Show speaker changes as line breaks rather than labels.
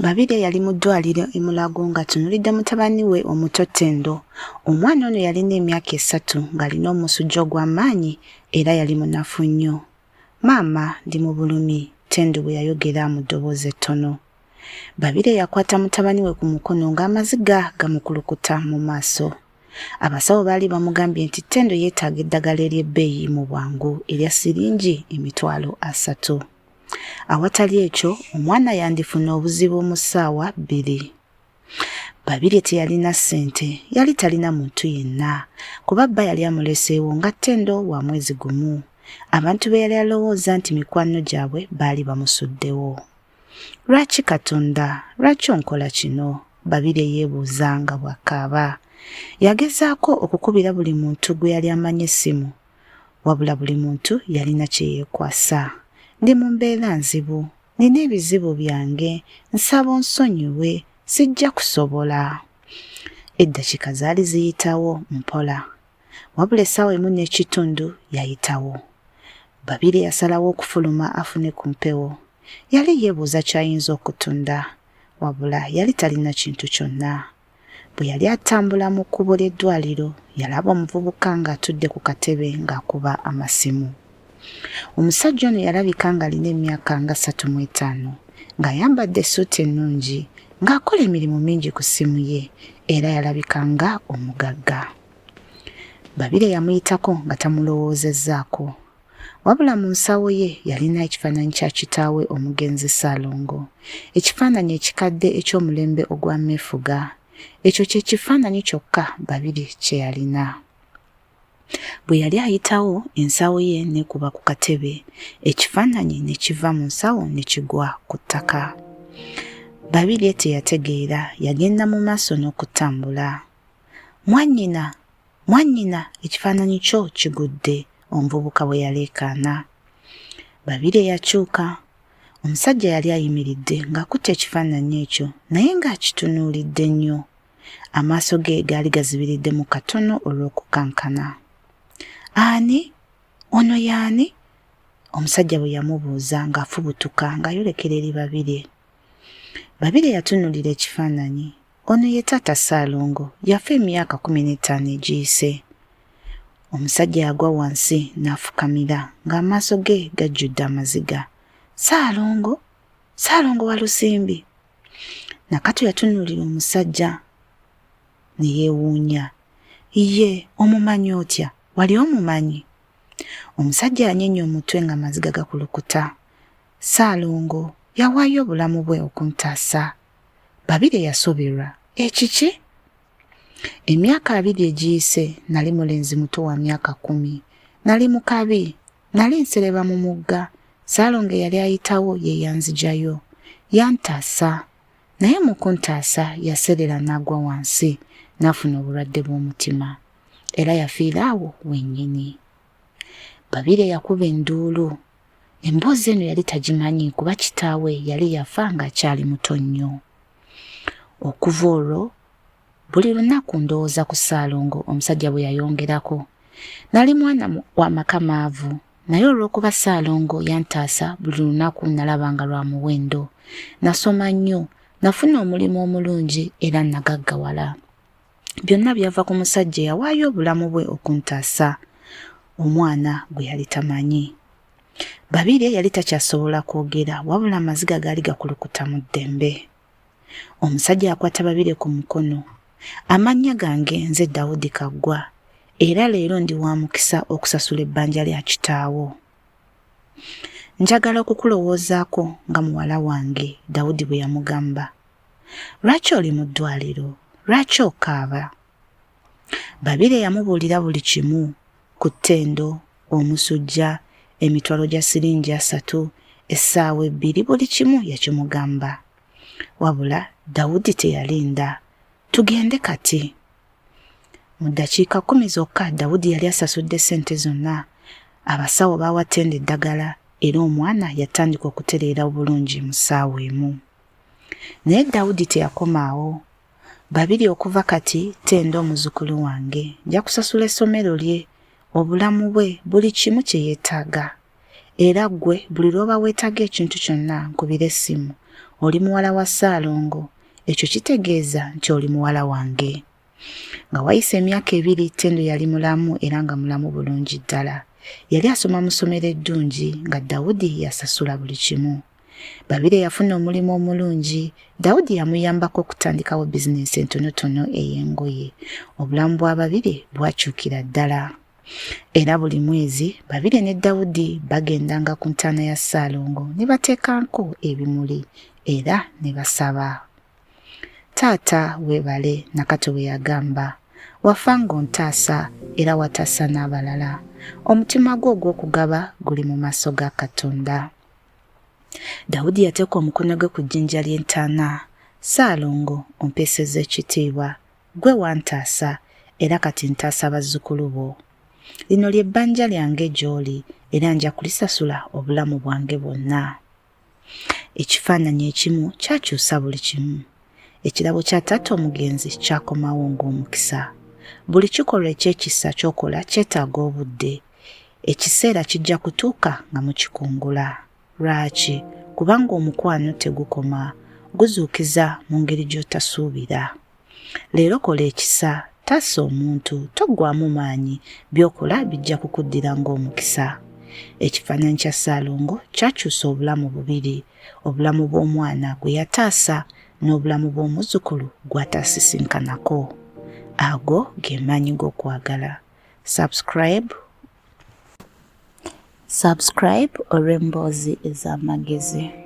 Babirye yali mu ddwaliro e Mulago ng'atunuulidde mutabani we omuto Ttendo. Omwana ono yalina emyaka 3 ng'alina omusujja ogw'amaanyi era yali munafu nnyo. "Maama, ndi mu bulumi," Ttendo bwe yayogera mu ddoboozi ettono. Babirye yakwata mutabani we ku mukono ng'amaziga gamukulukuta mu maaso. Abasawo baali bamugambye nti Ttendo yeetaaga eddagala ery'ebbeeyi mu bwangu erya siringi $300. Awatali ekyo omwana yandifuna obuzibu mu ssaawa 2. Babirye teyalina ssente, yali talina muntu yenna kuba bba yali amuleseewo nga Ttendo wa mwezi gumu. Abantu be yali alowooza nti mikwano gyabwe baali bamusuddewo. "Lwaki Katonda, lwaki onkola kino?" Babirye yeebuuza nga bw'akaaba. Yagezaako okukubira buli muntu gwe yali amanyi essimu, wabula buli muntu yalina kye yeekwasa. "Ndi mu mbeera nzibu, nina ebizibu byange, nsaba onsonyiwe, sijja kusobola." Eddakiika zaali ziyitawo mpola, wabula essaawa 1:30 yayitawo. Babirye yasalawo okufuluma afune ku mpewo. Yali yeebuuza ky'ayinza okutunda, wabula yali talina kintu kyonna. Bwe yali atambula mu kkubo ly'eddwaliro yalaba omuvubuka ng'atudde ku katebe ng'akuba amasimu. Omusajja ono yalabika ng'alina emyaka nga 35 ng'ayambadde essuuti ennungi ng'akola emirimu mingi ku ssimu ye era yalabika nga omugagga. Babirye yamuyitako nga tamulowoozezzaako, wabula mu nsawo ye yalina ekifaananyi kya kitaawe omugenzi Ssaalongo, ekifaananyi ekikadde eky'omulembe ogw'ameefuga. Ekyo kye kifaananyi kyokka Babirye kye yalina. Bwe yali ayitawo ensawo ye n'ekuba ku katebe, ekifaananyi ne kiva mu nsawo ne kigwa ku ttaka. Babirye teyategeera, yagenda mu maaso n'okutambula. "Mwannyina, mwannyina, ekifaananyi kyo kigudde," omuvubuka bwe yaleekaana. Babirye yakyuka. Omusajja yali ayimiridde ng'akutte ekifaananyi ekyo naye ng'akitunuulidde nnyo. Amaaso ge gaali gazibiridde mu katono olw'okukankana. "Ani? Ono y'ani?" omusajja bwe yamubuuza ng'afubutuka ng'ayolekera eri Babirye. Babirye yatunuulira ekifaananyi. "Ono ye taata Ssaalongo, yafa emyaka 15 egiyise." Omusajja yagwa wansi n'afukamira ng'amaaso ge gajjudde amaziga. "Ssaalongo? Ssaalongo wa Lusimbi?" Nakato yatunuulira omusajja ne yeewuunya. "Ye, omumanyi otya? Wali omumanyi?" Omusajja yanyeenya omutwe ng'amaziga gakulukuta. "Ssaalongo yawaayo obulamu bwe okuntaasa." Babirye yasoberwa. "Ekiki?" "Emyaka 2 egiyise nali mulenzi muto wa myaka 10. Nali mu kabi, nali nsereba mu mugga. Ssaalongo yali ayitawo ye yanzijayo. Yantaasa. Naye mu kuntaasa yaserera n'agwa wansi n'afuna obulwadde bw'omutima. Era yafiira awo wennyini." Babirye yakuba enduulu. Emboozi eno yali tagimanyi kuba kitaawe yali yafa ng'akyali muto nnyo. Okuva olwo buli lunaku ndowooza ku Ssaalongo, omusajja bwe yayongerako. "Nali mwana wa maka maavu, naye olw'okuba Ssaalongo yantaasa buli lunaku nalabanga lwa muwendo. Nasoma nnyo, nafuna omulimu omulungi era nagaggawala. Byonna byava ku musajja yawaayo obulamu bwe okuntaasa, omwana gwe yali tamanyi." Babirye yali takyasobola kwogera wabula amaziga gaali gakulukuta mu ddembe. Omusajja akwata Babirye ku mukono. "Amannya gange nze Daudi Kaggwa era leero ndi wa mukisa okusasula ebbanja lya kitaawo. Njagala okukulowoozaako nga muwala wange," Daudi bwe yamugamba. "Lwaki oli mu ddwaliro? Lwaki okaaba?" Babirye yamubuulira buli kimu ku Ttendo, omusujja, emitwalo gya siringi 3, essaawa 2, buli kimu yakimugamba. Wabula Daudi teyalinda. "Tugende kati." Mu ddakiika 10 zokka Daudi yali asasudde ssente zonna. Abasawo baawa Ttendo eddagala era omwana yatandika okutereera obulungi mu ssaawa emu. Naye Daudi teyakomaawo. "Babirye okuva kati Ttendo muzzukulu wange, nja kusasula essomero lye, obulamu bwe, buli kimu kye yeetaaga. Era ggwe buli lw'oba weetaaga ekintu kyonna nkubira essimu oli muwala wa Ssaalongo, ekyo kitegeeza nti oli muwala wange. Nga wayise emyaka 2 Ttendo yali mulamu era nga mulamu bulungi ddala. Yali asoma mu ssomero eddungi nga Daudi yasasula buli kimu. Babire yafuna omulimu omulungi. Daudi yamuyambako okutandikawo bizinesi entonotono ey'engoye. Obulamu bwa babiri bwakyukira ddala. Era buli mwezi Babire ne Daudi bagendanga ku ntaana ya Ssaalongo ne bateekanko ebimuli era ne basaba. Taata weebale, Nakato bwe yagamba, wafa ng'ontaasa era wataasa n'abalala. Omutima gwo ogw'okugaba guli mu maaso ga Katonda. Daudi yateeka omukono gwe ku jjinja ly'entaana. Ssaalongo, ompeesezza ekitiibwa, gwe wantaasa era kati ntaasa bazzukulu bo. Lino ly'ebbanja lyange gy'oli era nja kulisasula obulamu bwange bwonna. Ekifaananyi ekimu kyakyusa buli kimu. Ekirabo kya taata omugenzi kyakomawo ng'omukisa. Buli kikolwa eky'ekisa ky'okola kyetaaga obudde. Ekiseera kijja kutuuka nga mukikungula. Lwaki? Kubanga omukwano tegukoma, guzuukiza mu ngeri gy'otasuubira. Leero kola ekisa, taasa omuntu, toggwamu maanyi, by'okola bijja kukuddira ng'omukisa. Ekifaananyi kya Ssaalongo kyakyusa obulamu bubiri, obulamu bw'omwana gwe yataasa n'obulamu bw'omuzzukulu gw'ataasisinkanako. Ago ge maanyi g'okwagala. Subscribe olw'emboozi ez'amagezi.